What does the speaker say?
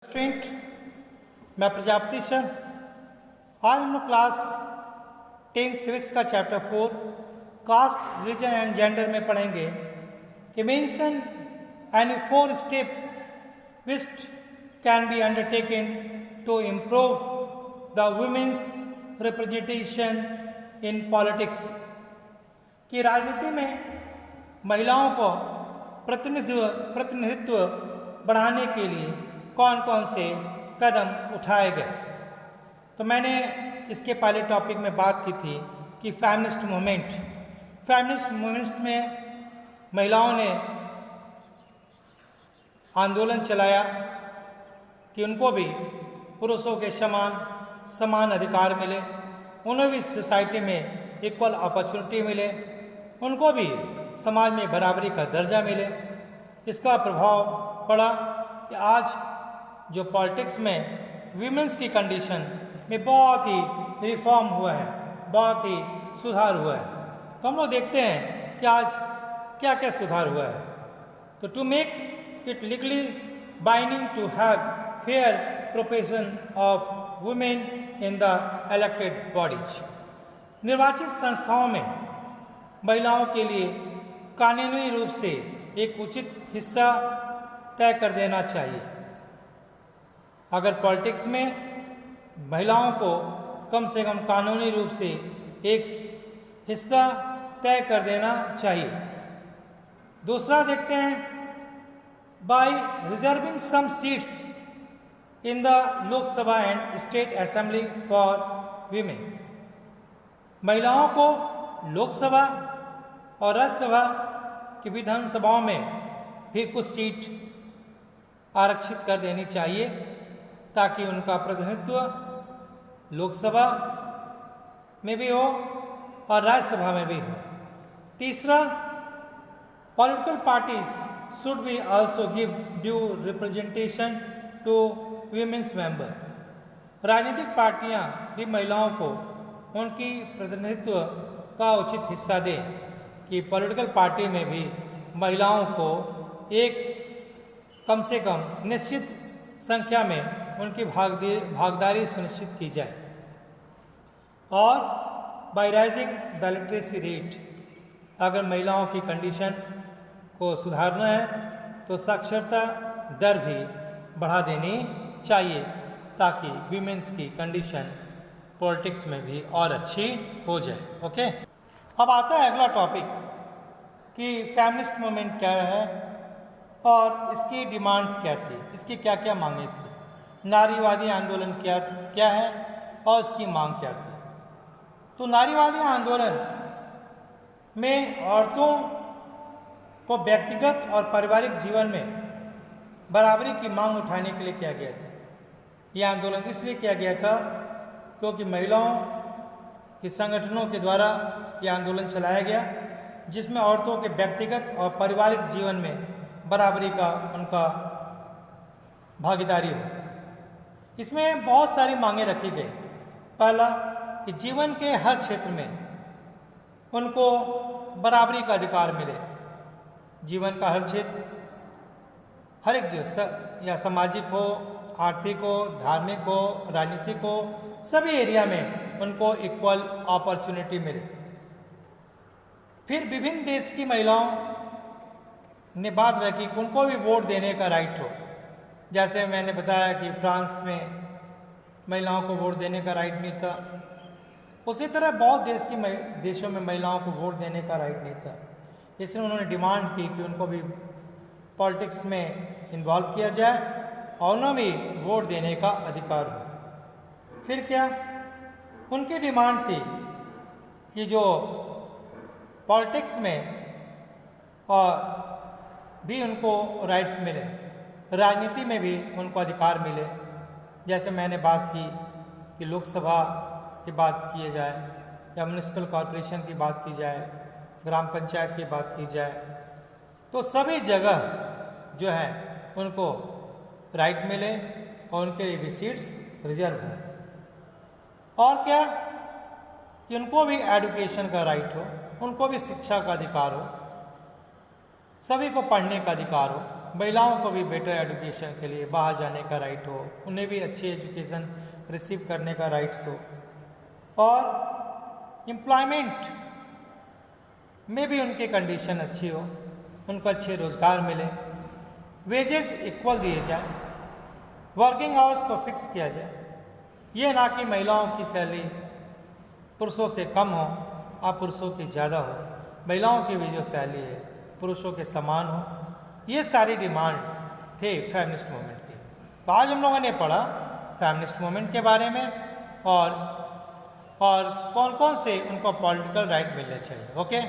Student, मैं Prajapati sir. आज हम लोग क्लास 10 सिविक्स का chapter 4 caste, religion and gender में पढ़ेंगे कि mention any 4 step which can be undertaken to improve the women's representation in politics. कि राजनीति में महिलाओं को प्रतिनिधित्व बढ़ाने के लिए कौन कौन से कदम उठाए गए। तो मैंने इसके पहले टॉपिक में बात की थी कि फेमिनिस्ट मूवमेंट में महिलाओं ने आंदोलन चलाया कि उनको भी पुरुषों के समान अधिकार मिले, उन्हें भी सोसाइटी में इक्वल अपॉर्चुनिटी मिले, उनको भी समाज में बराबरी का दर्जा मिले। इसका प्रभाव पड़ा कि आज जो पॉलिटिक्स में वीमेंस की कंडीशन में बहुत ही रिफॉर्म हुआ है, बहुत ही सुधार हुआ है। तो हम लोग देखते हैं कि आज क्या क्या सुधार हुआ है। तो to make it legally binding to have fair proportion of women in the elected bodies. निर्वाचित संस्थाओं में महिलाओं के लिए कानूनी रूप से एक उचित हिस्सा तय कर देना चाहिए। अगर पॉलिटिक्स में महिलाओं को कम से कम कानूनी रूप से एक हिस्सा तय कर देना चाहिए। दूसरा देखते हैं, by reserving some seats in the Lok Sabha and state assembly for women. महिलाओं को लोकसभा और राज्यसभा की विधानसभाओं में भी कुछ सीट आरक्षित कर देनी चाहिए ताकि उनका प्रतिनिधित्व लोकसभा में भी हो और राज्यसभा में भी हो। तीसरा, political parties should be also give due representation to women's member. राजनीतिक पार्टियां भी महिलाओं को उनकी प्रतिनिधित्व का उचित हिस्सा दें कि पॉलिटिकल पार्टी में भी महिलाओं को एक कम से कम निश्चित संख्या में उनकी भागीदारी सुनिश्चित की जाए। और bye rising the literacy rate, अगर महिलाओं की कंडीशन को सुधारना है तो साक्षरता दर भी बढ़ा देनी चाहिए ताकि वीमेंस की कंडीशन पॉलिटिक्स में भी और अच्छी हो जाए। ओके, अब आता है अगला टॉपिक कि फेमिनिस्ट मूवमेंट क्या है और इसकी डिमांड्स क्या थी, इसकी क्या क्या मांगे थी। नारीवादी आंदोलन क्या है और इसकी मांग क्या थी। तो नारीवादी आंदोलन में औरतों को व्यक्तिगत और पारिवारिक जीवन में बराबरी की मांग उठाने के लिए किया गया था। यह आंदोलन इसलिए किया गया था क्योंकि महिलाओं के संगठनों के द्वारा यह आंदोलन चलाया गया जिसमें औरतों के व्यक्तिगत और पारिवारिक जीवन में बराबरी का उनका भागीदारी हो। इसमें बहुत सारी मांगें रखी गई। पहला, कि जीवन के हर क्षेत्र में उनको बराबरी का अधिकार मिले। जीवन का हर क्षेत्र, हर एक या सामाजिक हो, आर्थिक हो, धार्मिक हो, राजनीतिक हो, सभी एरिया में उनको इक्वल अपॉर्चुनिटी मिले। फिर विभिन्न देश की महिलाओं ने बात रखी कि उनको भी वोट देने का राइट हो। जैसे मैंने बताया कि फ्रांस में महिलाओं को वोट देने का राइट नहीं था, उसी तरह बहुत देशों में महिलाओं को वोट देने का राइट नहीं था। इसलिए उन्होंने डिमांड की कि उनको भी पॉलिटिक्स में इन्वॉल्व किया जाए और उन्हें भी वोट देने का अधिकार हो। फिर क्या, उनकी डिमांड थी कि जो पॉलिटिक्स में और भी उनको राइट्स मिले, राजनीति में भी उनको अधिकार मिले। जैसे मैंने बात की कि लोकसभा की बात की जाए या म्युनिसिपल कॉरपोरेशन की बात की जाए, ग्राम पंचायत की बात की जाए, तो सभी जगह जो है उनको राइट मिले और उनके लिए भी सीट्स रिजर्व हों। और क्या, कि उनको भी एजुकेशन का राइट हो, उनको भी शिक्षा का अधिकार हो, सभी को पढ़ने का अधिकार हो। महिलाओं को भी बेटर एजुकेशन के लिए बाहर जाने का राइट हो, उन्हें भी अच्छी एजुकेशन रिसीव करने का राइट्स हो, और एम्प्लॉयमेंट में भी उनकी कंडीशन अच्छी हो, उनको अच्छे रोज़गार मिले, वेजेस इक्वल दिए जाए, वर्किंग आवर्स को फिक्स किया जाए। ये ना कि महिलाओं की सैलरी पुरुषों से कम हो और पुरुषों की ज़्यादा हो, महिलाओं की भी जो सैलरी है पुरुषों के समान हो। ये सारी डिमांड थे फेमिनिस्ट मूवमेंट की। तो आज हम लोगों ने पढ़ा फेमिनिस्ट मूवमेंट के बारे में और कौन कौन से उनको पॉलिटिकल राइट मिलने चाहिए। ओके।